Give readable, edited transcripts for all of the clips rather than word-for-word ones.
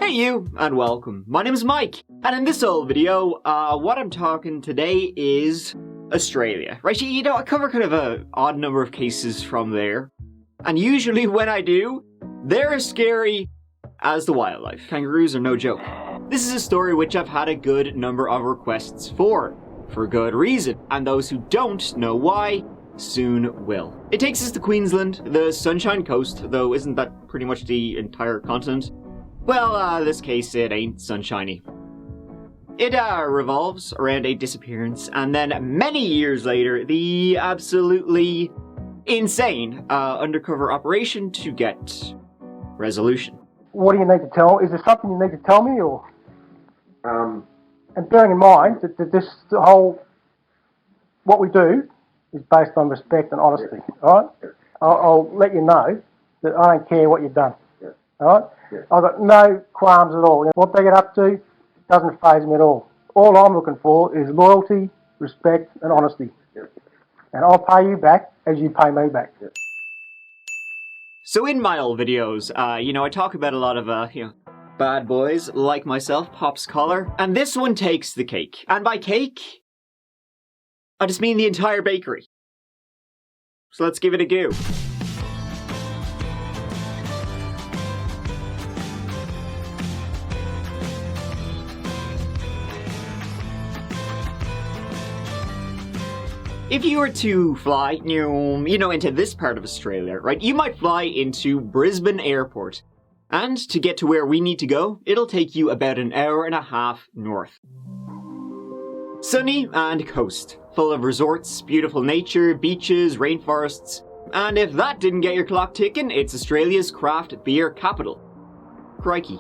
Hey you, and welcome. My name is Mike, and in this old video, what I'm talking today is Australia. Right, you know, I cover kind of an odd number of cases from there, and usually when I do, they're as scary as the wildlife. Kangaroos are no joke. This is a story which I've had a good number of requests for good reason, and those who don't know why soon will. It takes us to Queensland, the Sunshine Coast, though isn't that pretty much the entire continent? Well, this case, it ain't sunshiny. It revolves around a disappearance, and then many years later, the absolutely insane undercover operation to get resolution. What do you need to tell? Is there something you need to tell me, or? And bearing in mind that the whole, what we do is based on respect and honesty, all right? I'll let you know that I don't care what you've done, all right? I've got no qualms at all. What they get up to doesn't faze me at all. All I'm looking for is loyalty, respect and honesty. And I'll pay you back as you pay me back. So in my old videos, you know, I talk about a lot of, bad boys like myself, Pop's collar, and this one takes the cake. And by cake, I just mean the entire bakery. So let's give it a go. If you were to fly, you know, into this part of Australia, right, you might fly into Brisbane Airport. And to get to where we need to go, it'll take you about an hour and a half north. Sunny and coast, full of resorts, beautiful nature, beaches, rainforests. And if that didn't get your clock ticking, it's Australia's craft beer capital. Crikey.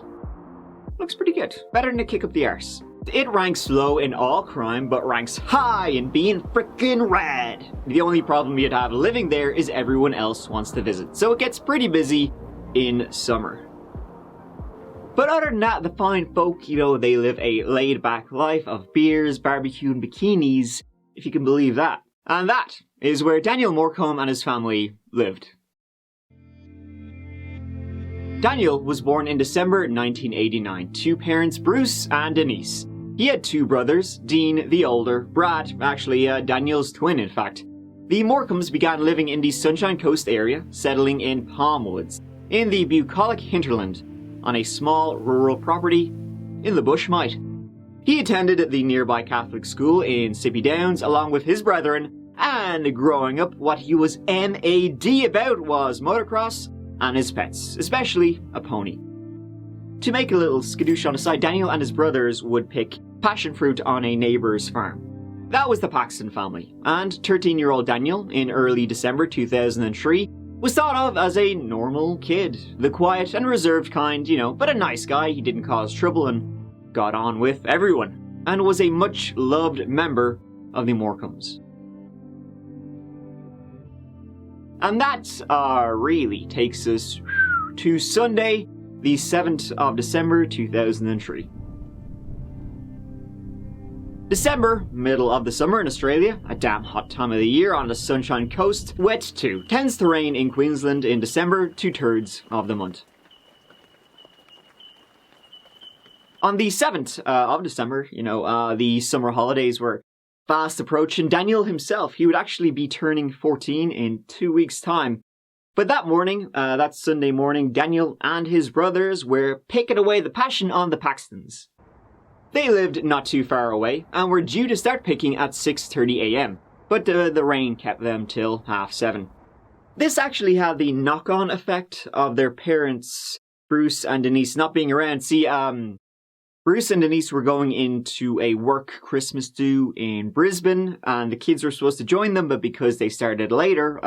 Looks pretty good. Better than a kick up the arse. It ranks low in all crime, but ranks high in being frickin' rad. The only problem you'd have living there is everyone else wants to visit, so it gets pretty busy in summer. But other than that, the fine folk, you know, they live a laid-back life of beers, barbecue, and bikinis, if you can believe that. And that is where Daniel Morcombe and his family lived. Daniel was born in December 1989 to parents Bruce and Denise. He had two brothers, Dean the older, Brad, actually Daniel's twin in fact. The Morcombes began living in the Sunshine Coast area, settling in palm woods, in the bucolic hinterland, on a small rural property in the Bushmite. He attended the nearby Catholic school in Sippy Downs along with his brethren, and growing up what he was MAD about was motocross and his pets, especially a pony. To make a little skadoosh on the side, Daniel and his brothers would pick passion fruit on a neighbour's farm. That was the Paxton family, and 13-year-old Daniel, in early December 2003, was thought of as a normal kid. The quiet and reserved kind, you know, but a nice guy. He didn't cause trouble and got on with everyone, and was a much-loved member of the Morcombes. And that really takes us to Sunday, the 7th of December 2003. December, middle of the summer in Australia, a damn hot time of the year on the Sunshine Coast, wet too. Tends to rain in Queensland in December 2/3 of the month. On the 7th of December, you know, the summer holidays were fast approaching. Daniel himself, he would actually be turning 14 in 2 weeks' time. But that morning, that Sunday morning, Daniel and his brothers were picking away the passion on the Paxtons. They lived not too far away, and were due to start picking at 6:30 a.m, but the rain kept them till 7:30. This actually had the knock-on effect of their parents, Bruce and Denise, not being around. See, Bruce and Denise were going into a work Christmas do in Brisbane, and the kids were supposed to join them, but because they started later,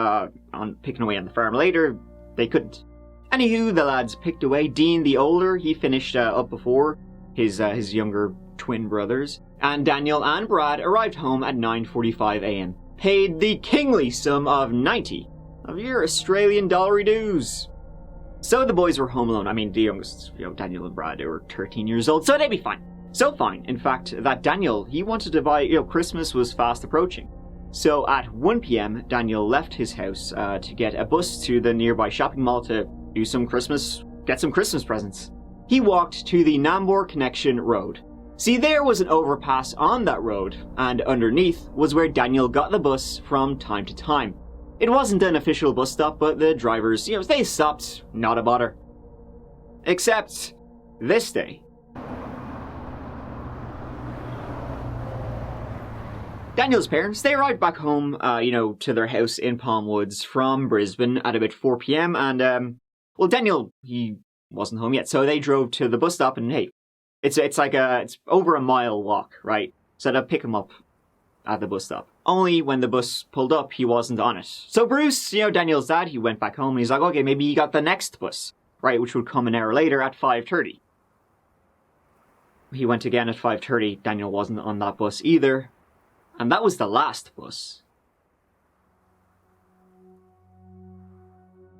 on picking away on the farm later, they couldn't. Anywho, the lads picked away. Dean, the older, he finished up before his younger twin brothers, and Daniel and Brad arrived home at 9:45 a.m, paid the kingly sum of 90 of your Australian dollary dues. So the boys were home alone. I mean, the youngest, you know, Daniel and Brad, they were 13 years old, so they'd be fine. So fine, in fact, that Daniel, he wanted to buy, you know, Christmas was fast approaching. So at 1 p.m, Daniel left his house to get a bus to the nearby shopping mall to do some Christmas, get some Christmas presents. He walked to the Nambour Connection Road. See, there was an overpass on that road, and underneath was where Daniel got the bus from time to time. It wasn't an official bus stop, but the drivers, they stopped, not a bother. Except this day. Daniel's parents, they arrived back home, to their house in Palm Woods from Brisbane at about 4 p.m. And, Daniel, he wasn't home yet, so they drove to the bus stop and, hey, it's over a mile walk, right? So they'd pick him up at the bus stop. Only when the bus pulled up, he wasn't on it. So Bruce, Daniel's dad, he went back home and he's like, okay, maybe he got the next bus, right? Which would come an hour later at 5:30. He went again at 5:30. Daniel wasn't on that bus either. And that was the last bus.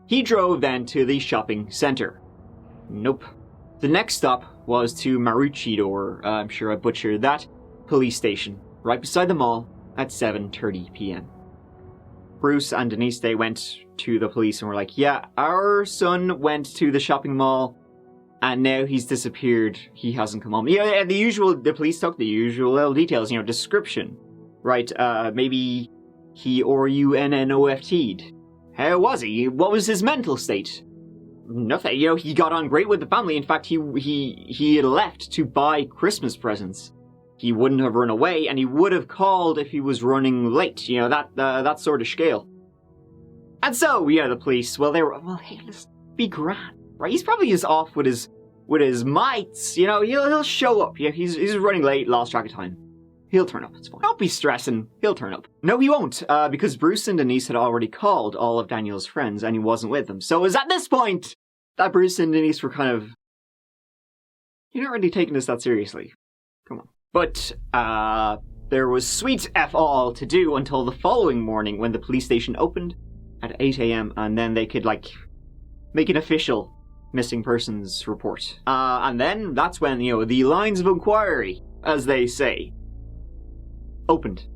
He drove then to the shopping centre. Nope. The next stop was to Maroochydore, I'm sure I butchered that, police station, right beside the mall at 7:30 p.m. Bruce and Denise, they went to the police and were like, yeah, our son went to the shopping mall and now he's disappeared. He hasn't come home. Yeah, the police took the usual little details, description. Right, maybe he ORUNNOFT'd. How was he? What was his mental state? Nothing. He got on great with the family. In fact, he had left to buy Christmas presents. He wouldn't have run away, and he would have called if he was running late. That sort of scale. And so, the police, they were, hey, let's be grand, right? He's probably just off with his mates. He'll show up. Yeah, he's running late, lost track of time. He'll turn up, it's fine. Don't be stressing, he'll turn up. No, he won't, because Bruce and Denise had already called all of Daniel's friends and he wasn't with them. So it was at this point that Bruce and Denise were kind of, you're not really taking this that seriously. Come on. But, there was sweet F all to do until the following morning when the police station opened at 8 a.m. and then they could, make an official missing persons report. And then that's when, the lines of inquiry, as they say, opened.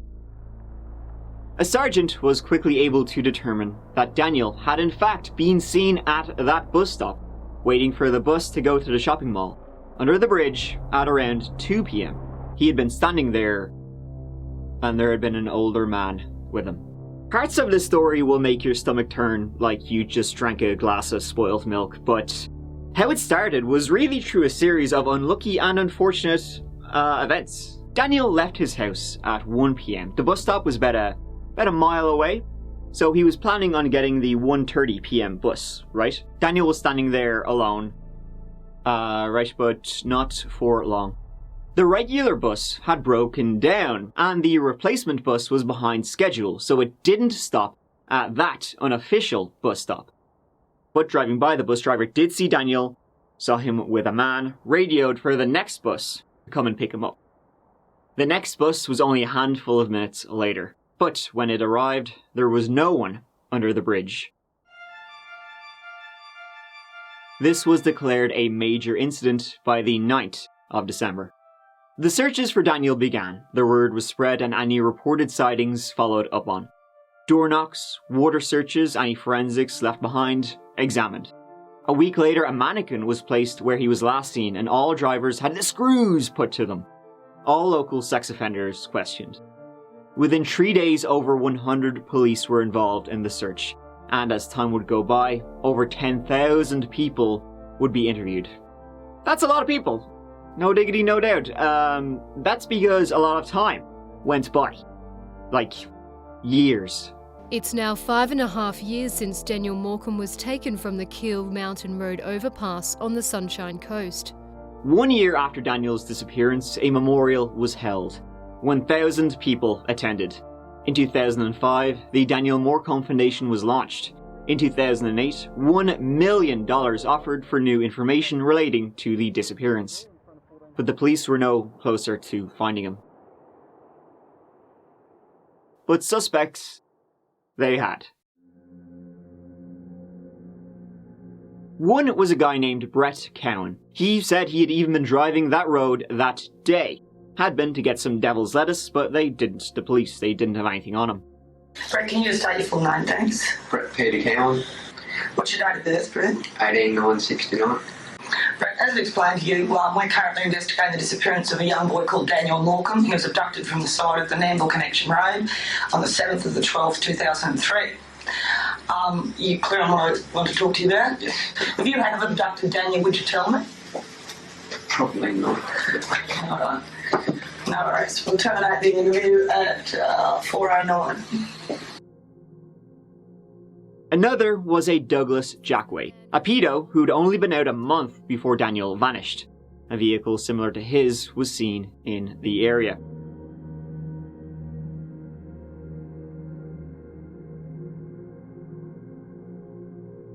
A sergeant was quickly able to determine that Daniel had in fact been seen at that bus stop, waiting for the bus to go to the shopping mall, under the bridge at around 2 p.m. He had been standing there, and there had been an older man with him. Parts of this story will make your stomach turn like you just drank a glass of spoiled milk, but how it started was really through a series of unlucky and unfortunate events. Daniel left his house at 1 p.m. The bus stop was about a mile away, so he was planning on getting the 1:30 p.m. bus, right? Daniel was standing there alone, but not for long. The regular bus had broken down, and the replacement bus was behind schedule, so it didn't stop at that unofficial bus stop. But driving by, the bus driver did see Daniel, saw him with a man, radioed for the next bus to come and pick him up. The next bus was only a handful of minutes later, but when it arrived, there was no one under the bridge. This was declared a major incident by the 9th of December. The searches for Daniel began, the word was spread and any reported sightings followed up on. Door knocks, water searches, any forensics left behind, examined. A week later, a mannequin was placed where he was last seen and all drivers had the screws put to them. All local sex offenders questioned. Within 3 days, over 100 police were involved in the search, and as time would go by, over 10,000 people would be interviewed. That's a lot of people. No diggity, no doubt. That's because a lot of time went by. Years. It's now 5.5 years since Daniel Morcombe was taken from the Keel Mountain Road overpass on the Sunshine Coast. 1 year after Daniel's disappearance, a memorial was held. 1,000 people attended. In 2005, the Daniel Morcombe Foundation was launched. In 2008, $1 million offered for new information relating to the disappearance. But the police were no closer to finding him. But suspects, they had. One was a guy named Brett Cowan. He said he had even been driving that road that day. Had been to get some devil's lettuce, but they didn't. The police, they didn't have anything on him. Brett, can you just state your full name, thanks? Brett Peter Cowan. What's your date of birth, Brett? 18/9/69. Brett, as I explained to you, we're currently investigating the disappearance of a young boy called Daniel Morcombe. He was abducted from the side of the Namble Connection Road on the 7th of the 12th, 2003. You clear on what I want to talk to you about? If you had abducted Daniel, would you tell me? Probably not. All right. No worries. We'll terminate the interview at 4:09. Another was a Douglas Jackway, a pedo who'd only been out a month before Daniel vanished. A vehicle similar to his was seen in the area.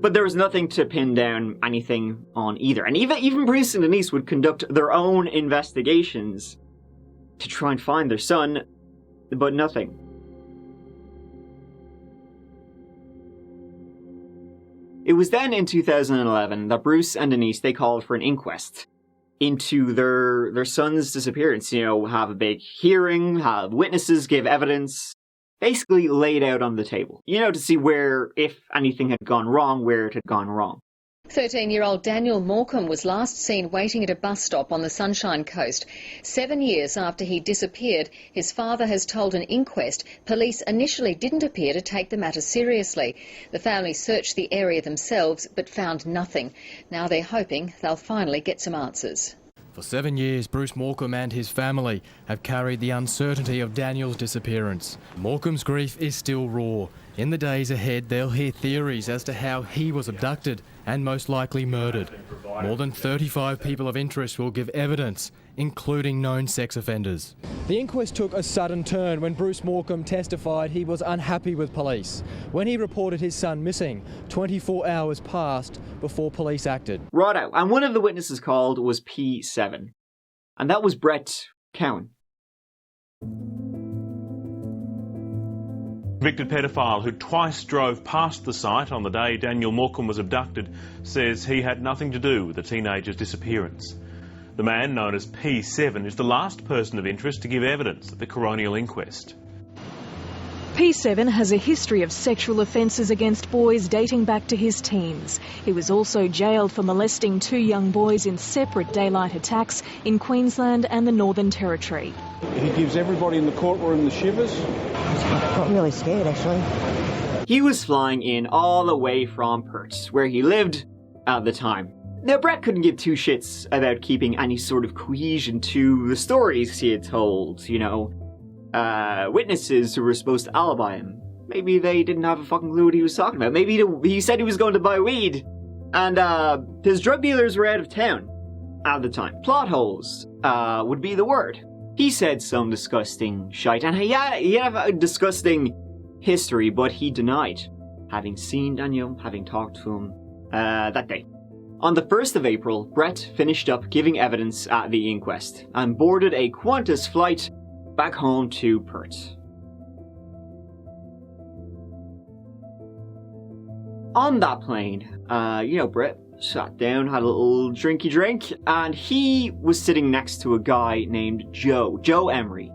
But there was nothing to pin down anything on either. And even Bruce and Denise would conduct their own investigations to try and find their son, but nothing. It was then in 2011 that Bruce and Denise, they called for an inquest into their son's disappearance. You know, have a big hearing, have witnesses give evidence, basically laid out on the table. You know, to see where, if anything had gone wrong, where it had gone wrong. 13-year-old Daniel Morcombe was last seen waiting at a bus stop on the Sunshine Coast. 7 years after he disappeared, his father has told an inquest police initially didn't appear to take the matter seriously. The family searched the area themselves but found nothing. Now they're hoping they'll finally get some answers. For 7 years, Bruce Morcombe and his family have carried the uncertainty of Daniel's disappearance. Morcombe's grief is still raw. In the days ahead, they'll hear theories as to how he was abducted and most likely murdered. More than 35 people of interest will give evidence, including known sex offenders. The inquest took a sudden turn when Bruce Morcombe testified he was unhappy with police. When he reported his son missing, 24 hours passed before police acted. Righto, and one of the witnesses called was P7. And that was Brett Cowan. Convicted paedophile who twice drove past the site on the day Daniel Morcombe was abducted says he had nothing to do with the teenager's disappearance. The man, known as P7, is the last person of interest to give evidence at the coronial inquest. P7 has a history of sexual offences against boys dating back to his teens. He was also jailed for molesting 2 young boys in separate daylight attacks in Queensland and the Northern Territory. He gives everybody in the courtroom the shivers. I'm really scared, actually. He was flying in all the way from Perth, where he lived at the time. Now, Brett couldn't give two shits about keeping any sort of cohesion to the stories he had told, you know. Witnesses who were supposed to alibi him. Maybe they didn't have a fucking clue what he was talking about. Maybe he said he was going to buy weed, and his drug dealers were out of town at the time. Plot holes would be the word. He said some disgusting shite, and he had a disgusting history, but he denied having seen Daniel, having talked to him that day. On the 1st of April, Brett finished up giving evidence at the inquest and boarded a Qantas flight back home to Perth. On that plane, Brett sat down, had a little drinky drink, and he was sitting next to a guy named Joe Emery.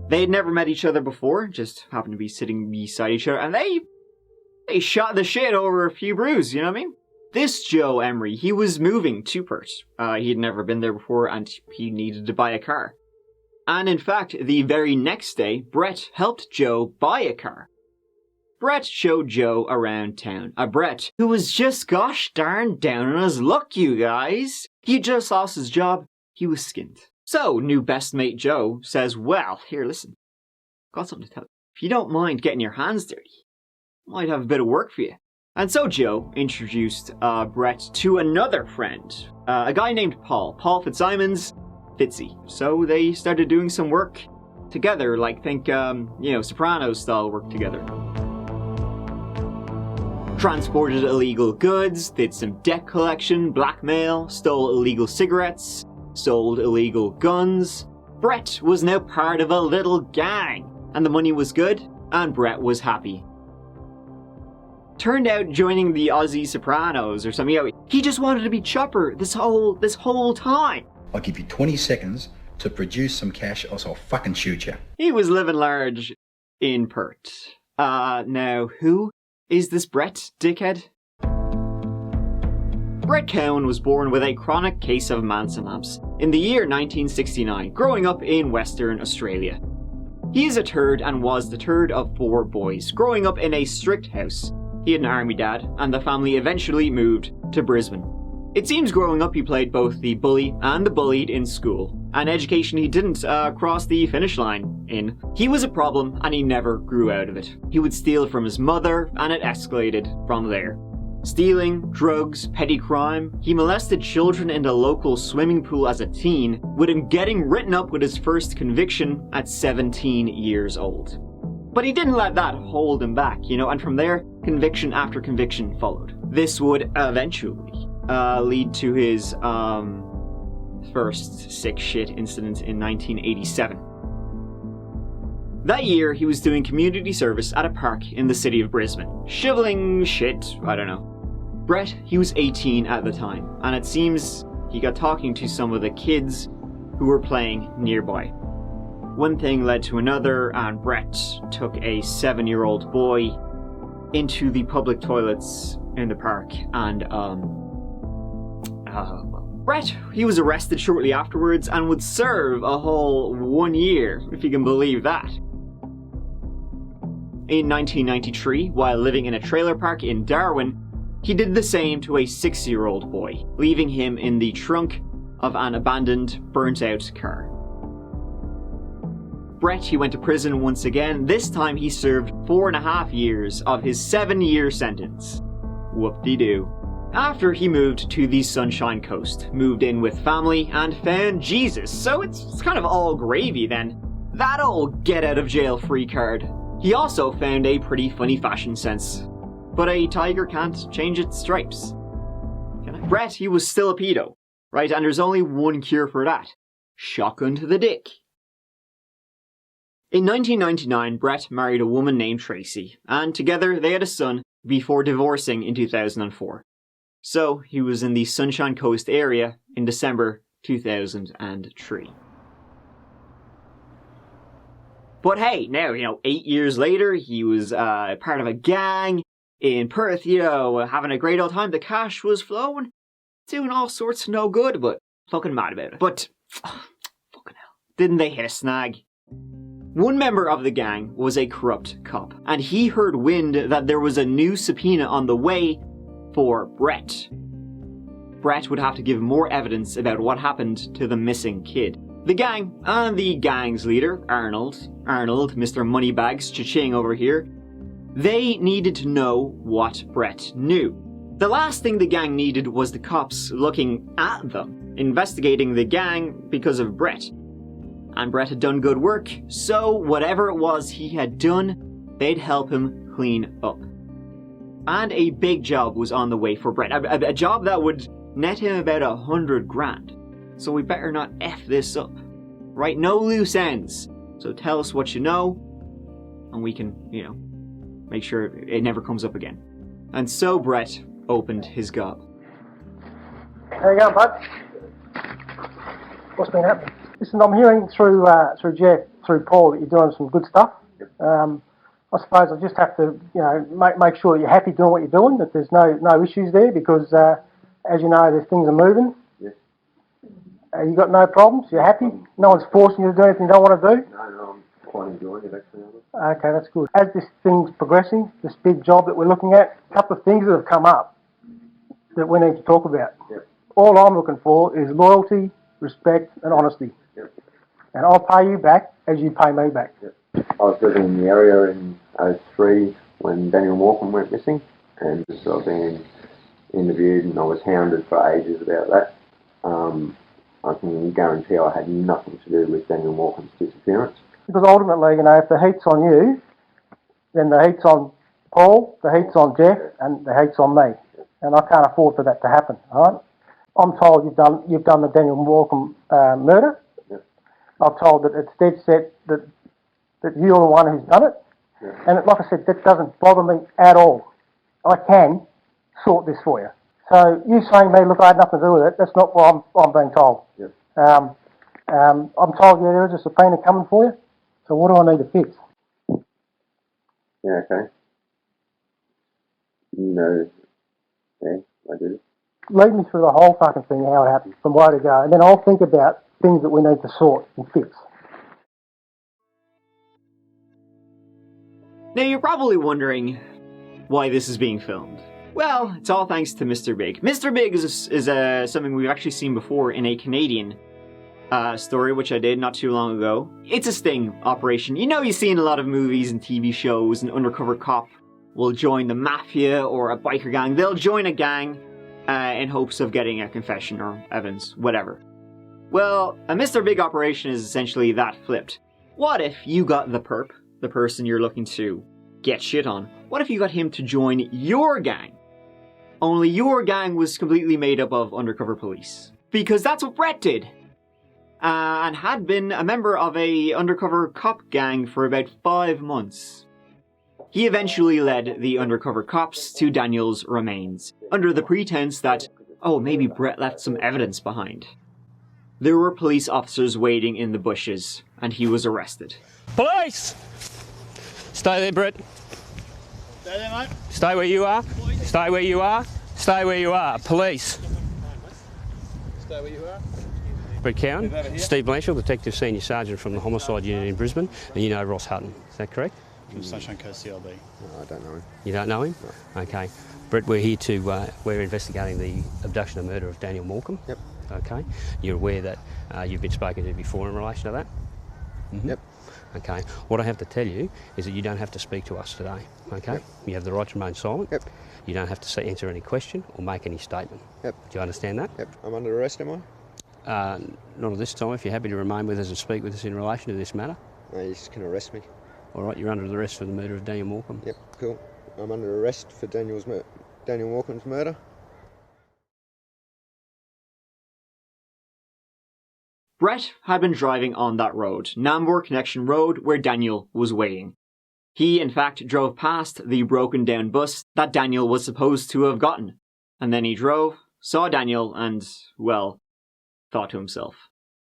They had never met each other before, just happened to be sitting beside each other, and they shot the shit over a few brews, you know what I mean? This Joe Emery, he was moving to Perth. He had never been there before, and he needed to buy a car. And in fact, the very next day, Brett helped Joe buy a car. Brett showed Joe around town. A Brett who was just gosh darn down on his luck, you guys. He just lost his job. He was skinned. So, new best mate Joe says, well, here, listen. Got something to tell you. If you don't mind getting your hands dirty, might have a bit of work for you. And so Joe introduced Brett to another friend. A guy named Paul Fitzsimons. Fitzy. So they started doing some work together, like Sopranos style work together. Transported illegal goods, did some debt collection, blackmail, stole illegal cigarettes, sold illegal guns. Brett was now part of a little gang, and the money was good, and Brett was happy. Turned out joining the Aussie Sopranos or something, he just wanted to be Chopper this whole time. I'll give you 20 seconds to produce some cash, or I'll fucking shoot you. He was living large in Perth. Now, who is this Brett, dickhead? Brett Cowan was born with a chronic case of Manson-Lamps in the year 1969, growing up in Western Australia. He is a third and was the third of 4 boys, growing up in a strict house. He had an army dad, and the family eventually moved to Brisbane. It seems growing up he played both the bully and the bullied in school, an education he didn't cross the finish line in. He was a problem and he never grew out of it. He would steal from his mother and it escalated from there. Stealing, drugs, petty crime, he molested children in the local swimming pool as a teen, with him getting written up with his first conviction at 17 years old. But he didn't let that hold him back, and from there, conviction after conviction followed. This would eventually lead to his first sick shit incident in 1987. That year, he was doing community service at a park in the city of Brisbane. Shoveling shit, I don't know. Brett, he was 18 at the time, and it seems he got talking to some of the kids who were playing nearby. One thing led to another, and Brett took a 7-year-old boy into the public toilets in the park, and Brett, he was arrested shortly afterwards and would serve a whole 1 year, if you can believe that. In 1993, while living in a trailer park in Darwin, he did the same to a 6-year-old boy, leaving him in the trunk of an abandoned, burnt-out car. Brett, he went to prison once again. This time he served 4.5 years of his 7-year sentence. Whoop-de-doo. After he moved to the Sunshine Coast, moved in with family, and found Jesus, so it's kind of all gravy then. That old get-out-of-jail-free card. He also found a pretty funny fashion sense. But a tiger can't change its stripes. Brett, he was still a pedo, right? And there's only one cure for that. Shotgun to the dick. In 1999, Brett married a woman named Tracy, and together they had a son before divorcing in 2004. So, he was in the Sunshine Coast area in December 2003. But hey, now, 8 years later, he was part of a gang in Perth, having a great old time. The cash was flowing, doing all sorts of no good, but fucking mad about it. But, fucking hell, didn't they hit a snag? One member of the gang was a corrupt cop, and he heard wind that there was a new subpoena on the way for Brett. Brett would have to give more evidence about what happened to the missing kid. The gang, and the gang's leader, Arnold, Mr. Moneybags Cha-ching over here, they needed to know what Brett knew. The last thing the gang needed was the cops looking at them, investigating the gang because of Brett. And Brett had done good work, so whatever it was he had done, they'd help him clean up. And a big job was on the way for Brett, a job that would net him about 100 grand. So we better not F this up. Right, no loose ends. So tell us what you know, and we can, make sure it never comes up again. And so Brett opened his gob. How you going, bud? What's been happening? Listen, I'm hearing through Jeff, through Paul, that you're doing some good stuff. I suppose I just have to, make sure that you're happy doing what you're doing, that there's no issues there, because as you know, there's things are moving. Yes. You got no problems? You're happy? No one's forcing you to do anything you don't want to do? No, I'm quite enjoying it actually. Okay, that's good. As this thing's progressing, this big job that we're looking at, a couple of things that have come up that we need to talk about. Yep. All I'm looking for is loyalty, respect and honesty. Yep. And I'll pay you back as you pay me back. Yep. I was living in the area in 2003 when Daniel Morcombe went missing, and so I've been interviewed and I was hounded for ages about that. I can guarantee I had nothing to do with Daniel Morcombe's disappearance. Because ultimately, if the heat's on you, then the heat's on Paul, the heat's on Jeff, and the heat's on me. And I can't afford for that to happen, all right? I'm told you've done the Daniel Morcombe murder. Yep. I'm told that it's dead set that you're the one who's done it. Yep. And like I said, that doesn't bother me at all. I can sort this for you. So you saying to me, look, I had nothing to do with it, that's not what I'm being told. Yep. I'm told, there is a subpoena coming for you. So what do I need to fix? Yeah, okay. No. Yeah, I do. lead me through the whole fucking thing, how it happened, from where to go, and then I'll think about things that we need to sort and fix. Now you're probably wondering why this is being filmed. Well, it's all thanks to Mr. Big. Mr. Big is something we've actually seen before in a Canadian story, which I did not too long ago. It's a sting operation. You know, you see in a lot of movies and TV shows, an undercover cop will join the mafia or a biker gang. They'll join a gang in hopes of getting a confession or evidence, whatever. Well, a Mr. Big operation is essentially that flipped. What if you got the perp, the person you're looking to get shit on? What if you got him to join your gang? Only your gang was completely made up of undercover police. Because that's what Brett did. And had been a member of a undercover cop gang for about 5 months. He eventually led the undercover cops to Daniel's remains, under the pretense that, oh, maybe Brett left some evidence behind. There were police officers waiting in the bushes, and he was arrested. Police! Stay there, Brett. Stay there, mate. Stay where you are. Stay where you are. Stay where you are. Police. Stay where you are. Brett Cowan, Steve Blanchard, Detective Senior Sergeant from the Homicide Unit in Brisbane, and you know Ross Hutton. Is that correct? From Sunshine Coast CLB. No, I don't know him. You don't know him? No. Okay. Brett, we're here to, we're investigating the abduction and murder of Daniel Morcombe. Yep. Okay. You're aware that you've been spoken to before in relation to that? Mm-hmm. Yep. Okay. What I have to tell you is that you don't have to speak to us today. Okay. Yep. You have the right to remain silent. Yep. You don't have to answer any question or make any statement. Yep. Do you understand that? Yep. I'm under arrest, am I? Not at this time. If you're happy to remain with us and speak with us in relation to this matter. No, you just can arrest me. All right, you're under arrest for the murder of Daniel Morcombe. Yep, cool. I'm under arrest for Daniel Morcombe's murder. Brett had been driving on that road, Nambour Connection Road, where Daniel was waiting. He, in fact, drove past the broken down bus that Daniel was supposed to have gotten. And then he drove, saw Daniel, and, well, thought to himself.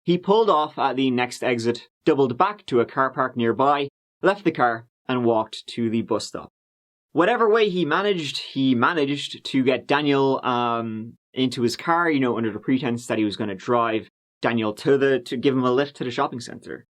He pulled off at the next exit, doubled back to a car park nearby, left the car, and walked to the bus stop. Whatever way he managed to get Daniel into his car, you know, under the pretense that he was going to drive Daniel to give him a lift to the shopping centre.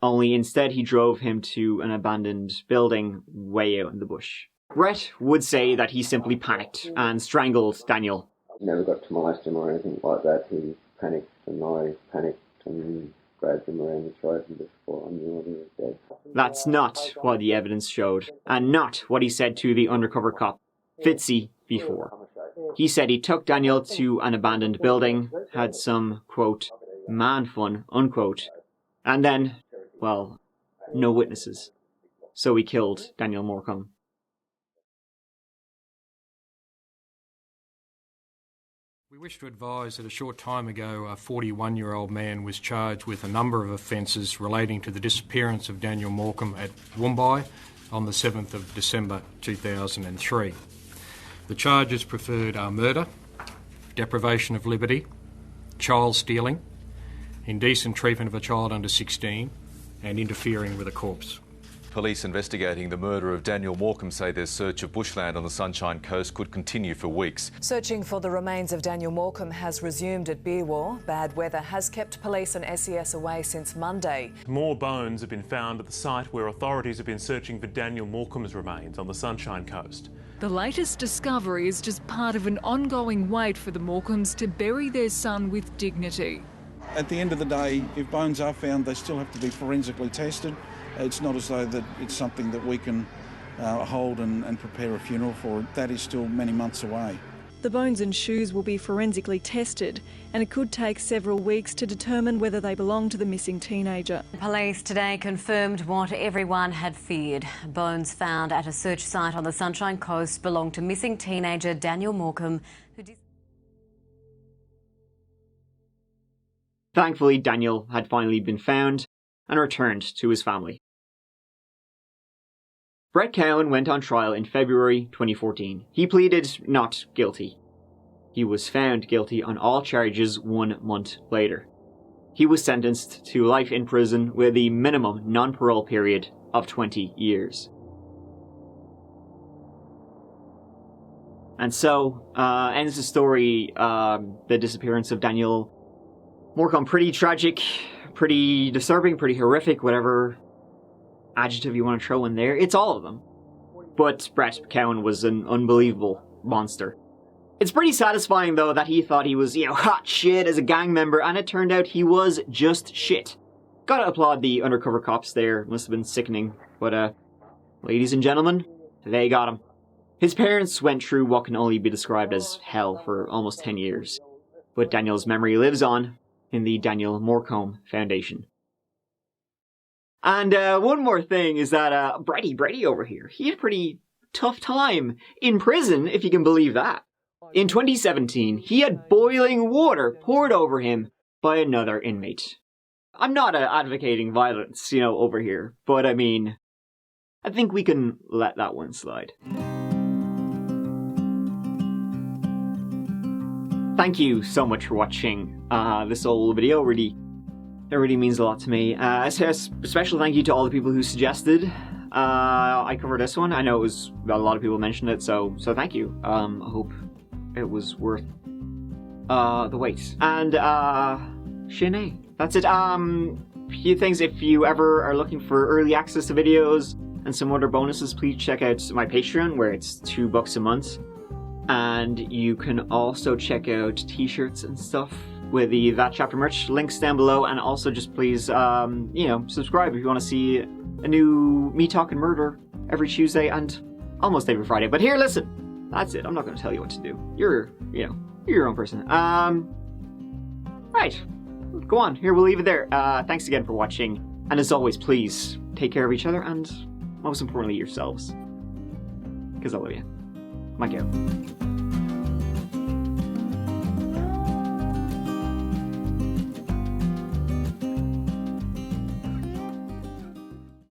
Only instead he drove him to an abandoned building way out in the bush. Brett would say that he simply panicked and strangled Daniel. Never got to molest him or anything like that. He panicked and I panicked and grabbed him around the throat and before I knew he was dead. That's not what the evidence showed, and not what he said to the undercover cop, Fitzy, before. He said he took Daniel to an abandoned building, had some, quote, man fun, unquote, and then, well, no witnesses. So he killed Daniel Morcombe. We wish to advise that a short time ago, a 41-year-old man was charged with a number of offences relating to the disappearance of Daniel Morcombe at Woombye on the 7th of December 2003. The charges preferred are murder, deprivation of liberty, child stealing, indecent treatment of a child under 16, and interfering with a corpse. Police investigating the murder of Daniel Morcombe say their search of bushland on the Sunshine Coast could continue for weeks. Searching for the remains of Daniel Morcombe has resumed at Beerwar. Bad weather has kept police and SES away since Monday. More bones have been found at the site where authorities have been searching for Daniel Morcombe's remains on the Sunshine Coast. The latest discovery is just part of an ongoing wait for the Morcombes to bury their son with dignity. At the end of the day, if bones are found, they still have to be forensically tested. It's not as though that it's something that we can hold and prepare a funeral for. That is still many months away. The bones and shoes will be forensically tested, and it could take several weeks to determine whether they belong to the missing teenager. Police today confirmed what everyone had feared. Bones found at a search site on the Sunshine Coast belong to missing teenager Daniel Morcombe, who Thankfully, Daniel had finally been found and returned to his family. Brett Cowan went on trial in February 2014. He pleaded not guilty. He was found guilty on all charges 1 month later. He was sentenced to life in prison with a minimum non-parole period of 20 years. And so ends the story, the disappearance of Daniel Morcombe. Pretty tragic, pretty disturbing, pretty horrific, whatever adjective you want to throw in there. It's all of them. But Brett McCowan was an unbelievable monster. It's pretty satisfying, though, that he thought he was, hot shit as a gang member, and it turned out he was just shit. Gotta applaud the undercover cops there. Must have been sickening. But, ladies and gentlemen, they got him. His parents went through what can only be described as hell for almost 10 years. But Daniel's memory lives on in the Daniel Morcombe Foundation. And one more thing is that Brady over here, he had a pretty tough time in prison, if you can believe that. In 2017, he had boiling water poured over him by another inmate. I'm not advocating violence, over here, but I mean, I think we can let that one slide. Thank you so much for watching this whole video. It really means a lot to me. A special thank you to all the people who suggested I cover this one. I know it was a lot of people mentioned it, so thank you. I hope it was worth the wait. And Shanae. That's it. Few things. If you ever are looking for early access to videos and some other bonuses, please check out my Patreon, where it's $2 a month. And you can also check out t-shirts and stuff with the That Chapter merch, links down below. And also just please, subscribe if you want to see a new Me Talking Murder every Tuesday and almost every Friday. But here, listen, that's it. I'm not going to tell you what to do. You're your own person. Right. Go on. Here, we'll leave it there. Thanks again for watching. And as always, please take care of each other and, most importantly, yourselves. Because I love you. Mike out.